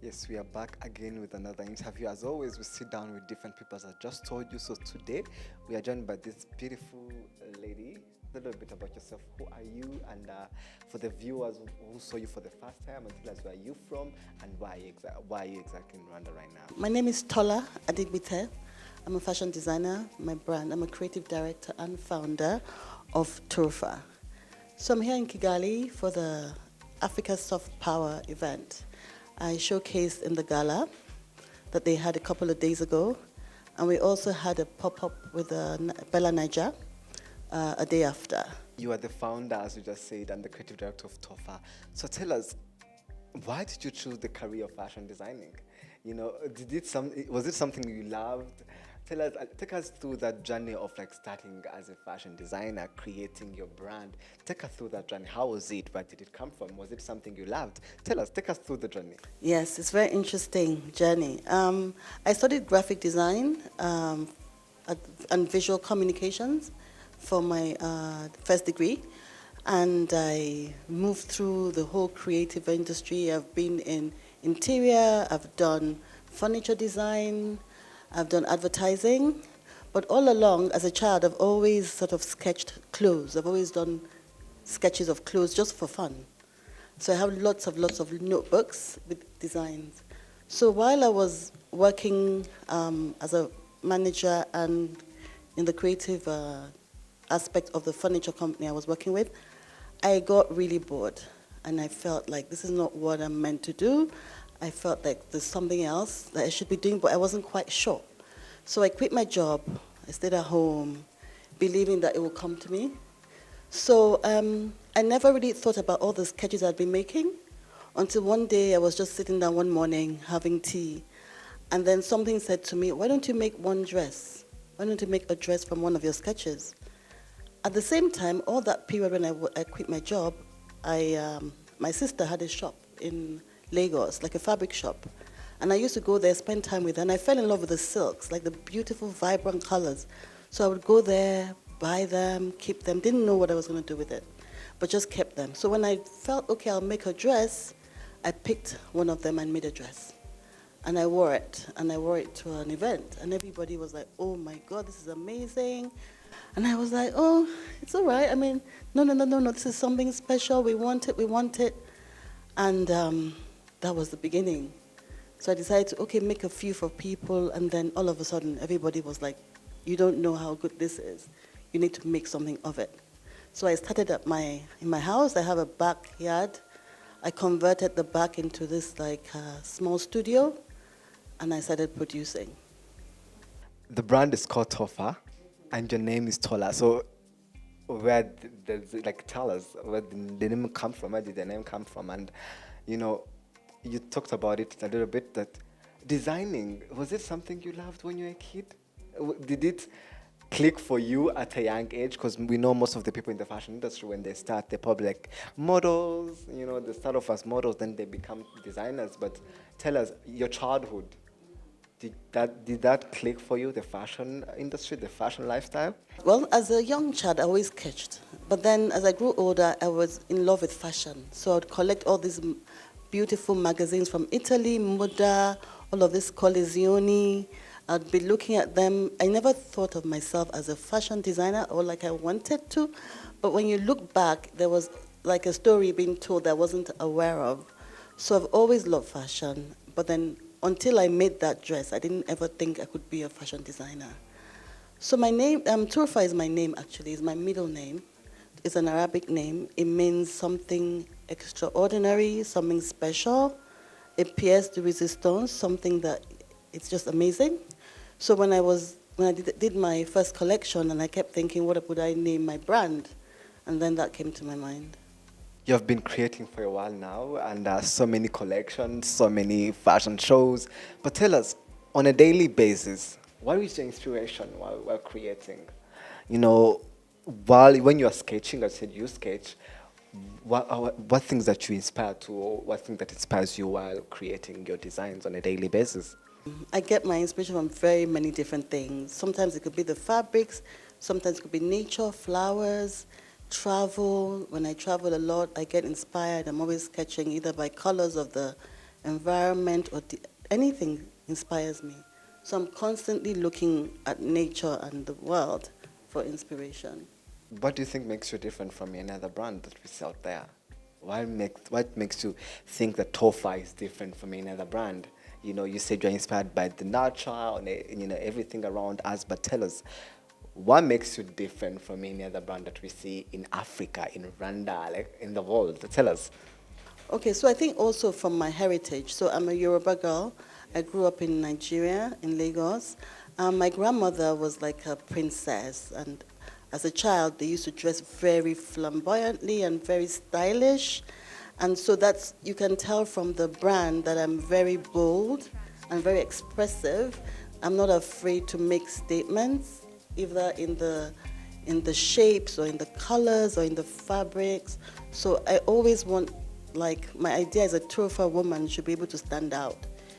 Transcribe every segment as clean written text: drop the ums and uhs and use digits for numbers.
Yes, we are back again with another interview. As always, we sit down with different people, as I just told you. So today, we are joined by this beautiful lady. A little bit about yourself. Who are you? And for the viewers who saw you for the first time, and tell us where you from and why are you exactly in Rwanda right now? My name is Tola Adegbite. I'm a fashion designer, my brand. I'm a creative director and founder of Turfa. So I'm here in Kigali for the Africa Soft Power event. I showcased in the gala that they had a couple of days ago, and we also had a pop-up with Bella Niger a day after. You are the founder, as you just said, and the creative director of TOFA. So tell us, why did you choose the career of fashion designing? Was it something you loved? Take us through that journey of like starting as a fashion designer, creating your brand. Take us through that journey. How was it? Where did it come from? Was it something you loved? Take us through the journey. Yes, it's a very interesting journey. I studied graphic design and visual communications for my first degree, and I moved through the whole creative industry. I've been in interior, I've done furniture design, I've done advertising, but all along as a child I've always sort of sketched clothes. I've always done sketches of clothes just for fun. So I have lots of notebooks with designs. So while I was working as a manager and in the creative aspect of the furniture company I was working with, I got really bored and I felt like this is not what I'm meant to do. I felt like there's something else that I should be doing, but I wasn't quite sure. So I quit my job. I stayed at home, believing that it would come to me. So I never really thought about all the sketches I'd been making until one day I was just sitting down one morning having tea, and then something said to me, why don't you make one dress? Why don't you make a dress from one of your sketches? At the same time, all that period when I quit my job, my sister had a shop in Lagos, like a fabric shop. And I used to go there, spend time with her, and I fell in love with the silks, like the beautiful, vibrant colors. So I would go there, buy them, keep them, didn't know what I was going to do with it, but just kept them. So when I felt, okay, I'll make a dress, I picked one of them and made a dress. And I wore it to an event, and everybody was like, oh my God, this is amazing. And I was like, oh, it's all right. I mean, no, this is something special. We want it. And that was the beginning. So I decided to, okay, make a few for people, and then all of a sudden, everybody was like, you don't know how good this is. You need to make something of it. So I started in my house. I have a backyard. I converted the back into this small studio, and I started producing. The brand is called TOFA, and your name is Tola. So tell us where the name come from. Where did the name come from? And you talked about it a little bit. That designing, was it something you loved when you were a kid? Did it click for you at a young age? Because we know most of the people in the fashion industry, when they start, they're probably like models. They start off as models, then they become designers. But tell us your childhood. Did that click for you, the fashion industry, the fashion lifestyle? Well, as a young child, I always sketched. But then as I grew older, I was in love with fashion. So I'd collect all these beautiful magazines from Italy, Moda, all of this Collezioni. I'd be looking at them. I never thought of myself as a fashion designer or like I wanted to. But when you look back, there was like a story being told that I wasn't aware of. So I've always loved fashion. But then until I made that dress, I didn't ever think I could be a fashion designer. So my name, Turfa is my name actually, it's my middle name. It's an Arabic name. It means something extraordinary, something special. It pierces the resistance, something that it's just amazing. So when I did my first collection, and I kept thinking, what would I name my brand? And then that came to my mind. You have been creating for a while now, and so many collections, so many fashion shows. But tell us, on a daily basis, what is your inspiration while creating? When you are sketching, I said you sketch. What things that you inspire to, or what thing that inspires you while creating your designs on a daily basis? I get my inspiration from very many different things. Sometimes it could be the fabrics, sometimes it could be nature, flowers, travel. When I travel a lot, I get inspired. I'm always sketching either by colors of the environment, or anything inspires me. So I'm constantly looking at nature and the world for inspiration. What do you think makes you different from any other brand that we sell there? What makes you think that Tofa is different from any other brand? You said you're inspired by the nature and everything around us, but tell us, what makes you different from any other brand that we see in Africa, in Rwanda, like in the world? Tell us. Okay, so I think also from my heritage. So I'm a Yoruba girl. I grew up in Nigeria, in Lagos. My grandmother was like a princess, and as a child, they used to dress very flamboyantly and very stylish. And so you can tell from the brand that I'm very bold and very expressive. I'm not afraid to make statements, either in the shapes or in the colors or in the fabrics. So I always want, like, my idea is a Tofa woman should be able to stand out.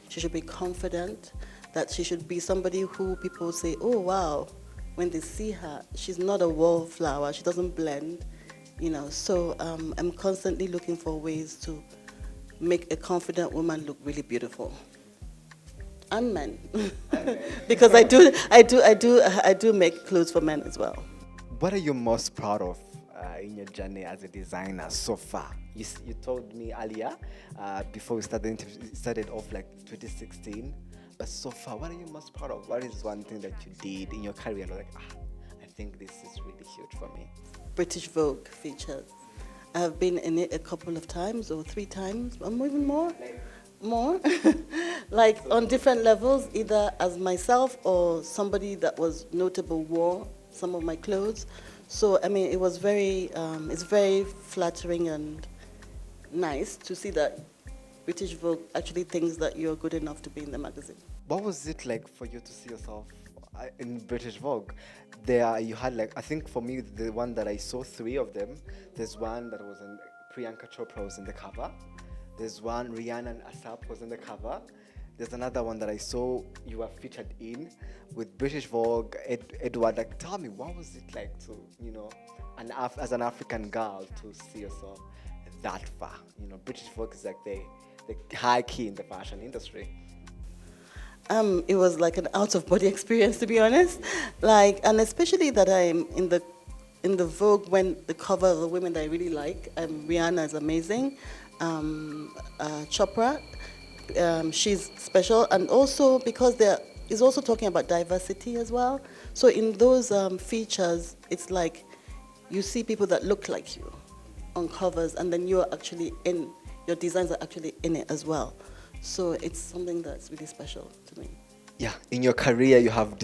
She should be confident, that she should be somebody who people say, oh, wow, when they see her, she's not a wallflower, she doesn't blend, So I'm constantly looking for ways to make a confident woman look really beautiful. And men, because I do make clothes for men as well. What are you most proud of in your journey as a designer so far? You told me earlier, before we started off like 2016, but so far, what are you most proud of? What is one thing that you did in your career? Like, I think this is really huge for me. British Vogue features. I have been in it a couple of times, or 3 times, or even more. More, like on different levels, either as myself or somebody that was notable wore some of my clothes. So I mean, it was it's very flattering and nice to see that British Vogue actually thinks that you're good enough to be in the magazine. What was it like for you to see yourself in British Vogue? There you had, like, I think for me, the one that I saw 3 of them. There's one that was in Priyanka Chopra was in the cover. There's one Rihanna and Asap was in the cover. There's another one that I saw you were featured in with British Vogue, Edward. Like, tell me, what was it like to, as an African girl, to see yourself that far? British Vogue is like the high key in the fashion industry. It was like an out-of-body experience, to be honest. And especially that I'm in the Vogue when the cover of the women that I really like. Rihanna is amazing. Chopra, she's special, and also because there is also talking about diversity as well. So in those features, it's like you see people that look like you on covers, and then your designs are actually in it as well. So it's something that's really special to me. Yeah, in your career, you have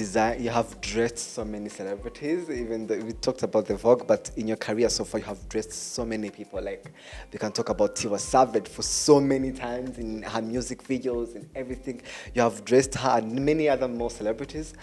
dressed so many celebrities. Even though we talked about the Vogue, but in your career so far, you have dressed so many people. Like, we can talk about Tiwa Savage for so many times in her music videos and everything. You have dressed her and many other more celebrities.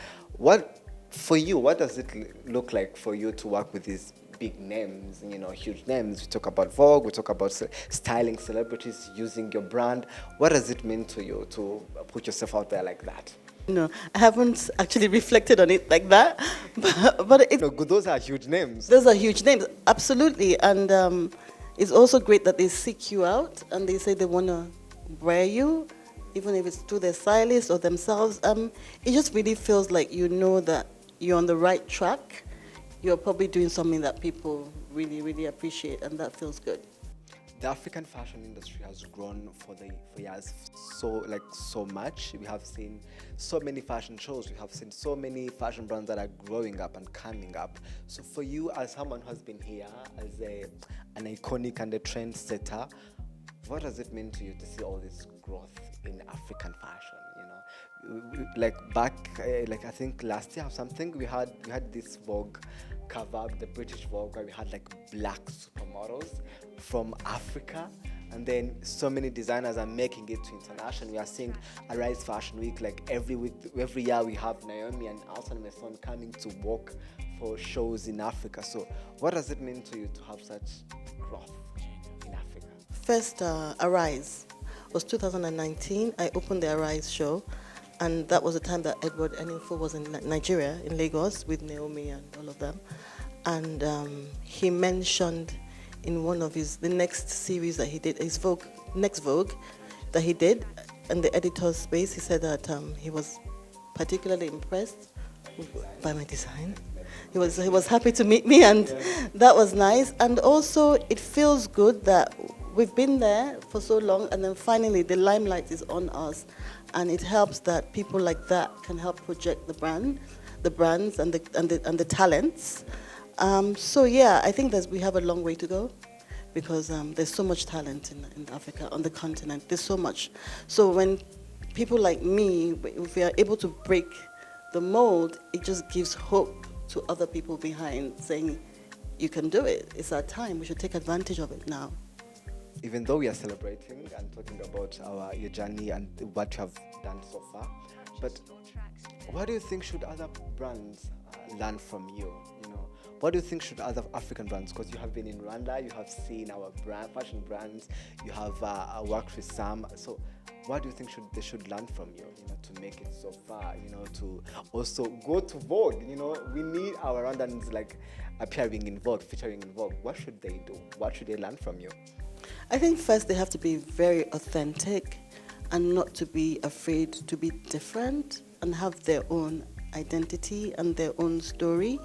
For you, what does it look like for you to work with these big names, huge names? We talk about Vogue, we talk about styling celebrities using your brand. What does it mean to you to put yourself out there like that? No, I haven't actually reflected on it like that, but those are huge names. Those are huge names, absolutely, and it's also great that they seek you out and they say they want to wear you, even if it's through their stylist or themselves. It just really feels like that you're on the right track. You're probably doing something that people really, really appreciate, and that feels good. The African fashion industry has grown for years so much. We have seen so many fashion shows. We have seen so many fashion brands that are growing up and coming up. So for you, as someone who has been here as an iconic and a trendsetter, what does it mean to you to see all this growth in African fashion? Like back, I think last year or something, we had this Vogue cover, the British Vogue, where we had like black supermodels from Africa, and then so many designers are making it to international. We are seeing Arise Fashion Week, like every year we have Naomi and Alton Mason coming to walk for shows in Africa. So what does it mean to you to have such growth in Africa? First, Arise was 2019. I opened the Arise show, and that was the time that Edward Enninfo was in Nigeria, in Lagos, with Naomi and all of them. And he mentioned in one of the next series that he did, his Vogue, next Vogue, that he did in the editor's space. He said that he was particularly impressed by my design. He was happy to meet me, and that was nice. And also, it feels good that we've been there for so long, and then finally the limelight is on us, and it helps that people like that can help project the brands, and the talents. So yeah, I think that we have a long way to go, because there's so much talent in Africa, on the continent. There's so much. So when people like me, if we are able to break the mold, it just gives hope to other people behind, saying, you can do it. It's our time. We should take advantage of it now. Even though we are celebrating and talking about your journey and what you have done so far, but what do you think should other brands learn from you? You know, what do you think should other African brands? Because you have been in Rwanda, you have seen our fashion brands, you have worked with some. So, what do you think they should learn from you? You know, to make it so far. You know, to also go to Vogue. You know, we need our Rwandans like appearing in Vogue, featuring in Vogue. What should they do? What should they learn from you? I think first they have to be very authentic, and not to be afraid to be different, and have their own identity and their own story.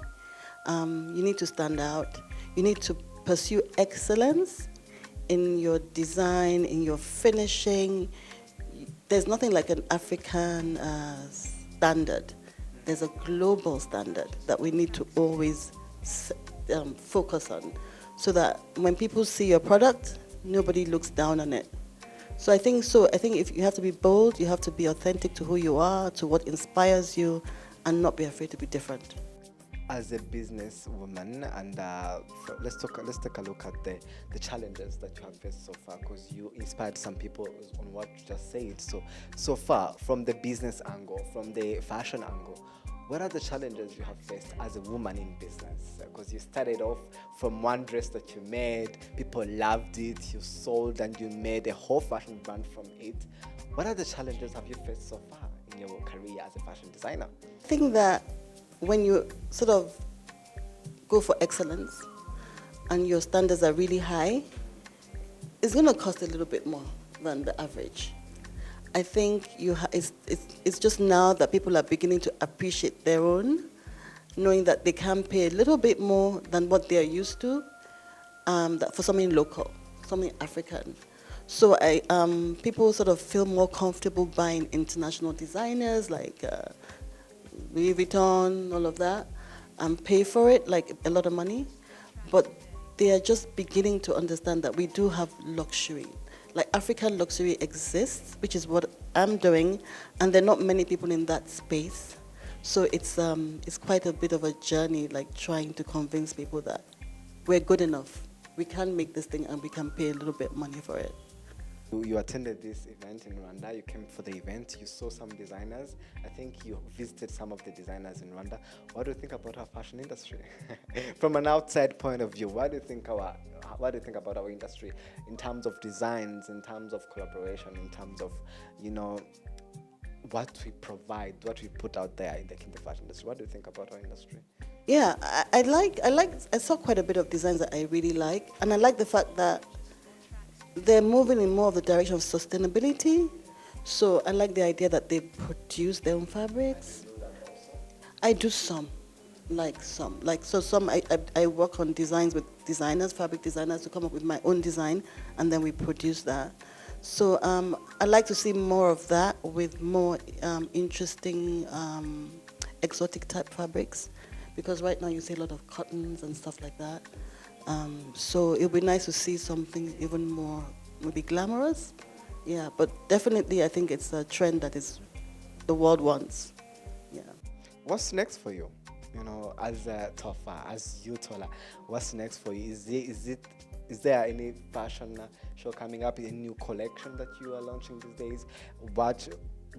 You need to stand out. You need to pursue excellence in your design, in your finishing. There's nothing like an African standard. There's a global standard that we need to always focus on, so that when people see your product, nobody looks down on it. So I think if you have to be bold, you have to be authentic to who you are, to what inspires you, and not be afraid to be different. As a businesswoman, and let's take a look at the challenges that you have faced so far, because you inspired some people on what you just said. So far, from the business angle, from the fashion angle, what are the challenges you have faced as a woman in business? Because you started off from one dress that you made, people loved it, you sold, and you made a whole fashion brand from it. What other challenges have you faced so far in your career as a fashion designer? I think that when you sort of go for excellence and your standards are really high, it's going to cost a little bit more than the average. I think it's just now that people are beginning to appreciate their own, knowing that they can pay a little bit more than what they're used to, for something local, something African. So people sort of feel more comfortable buying international designers like Louis Vuitton, all of that, and pay for it like a lot of money. But they are just beginning to understand that we do have luxury. Like African luxury exists, which is what I'm doing, and there are not many people in that space. So it's quite a bit of a journey, like trying to convince people that we're good enough. We can make this thing, and we can pay a little bit money for it. You attended this event in Rwanda, you came for the event, you saw some designers. I think you visited some of the designers in Rwanda. What do you think about our fashion industry? From an outside point of view, what do you think about our industry in terms of designs, in terms of collaboration, in terms of, you know, what we provide, what we put out there in the fashion industry? What do you think about our industry? Yeah, I saw quite a bit of designs that I really like, and I like the fact that they're moving in more of the direction of sustainability. So I like the idea that they produce their own fabrics. I do some. I work on designs with designers, fabric designers, to come up with my own design, and then we produce that. So I like to see more of that, with more interesting, exotic type fabrics, because right now you see a lot of cottons and stuff like that. So it would be nice to see something even more maybe glamorous. Yeah, but definitely I think it's a trend that the world wants. Yeah. What's next for you? You know, as Tofa, as you Tola, what's next for you? Is there any fashion show coming up, a new collection that you are launching these days? What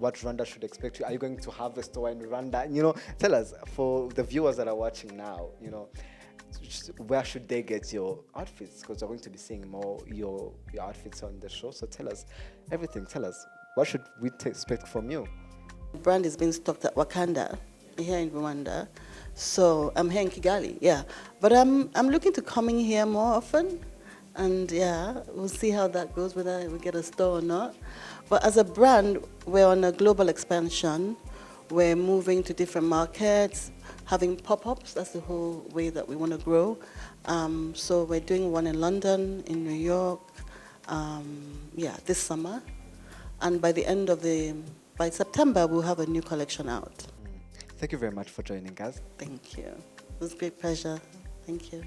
Rwanda should expect? Are you going to have a store in Rwanda? You know, tell us, for the viewers that are watching now, you know, where should they get your outfits? Because we're going to be seeing more your outfits on the show. So tell us everything. Tell us, what should we expect from you? The brand is being stocked at Wakanda here in Rwanda. So I'm here in Kigali, yeah. But I'm looking to coming here more often. And yeah, we'll see how that goes, whether we get a store or not. But as a brand, we're on a global expansion. We're moving to different markets, having pop-ups. That's the whole way that we want to grow. So we're doing one in London, in New York, this summer. And by September, we'll have a new collection out. Thank you very much for joining us. Thank you. It was a great pleasure. Thank you.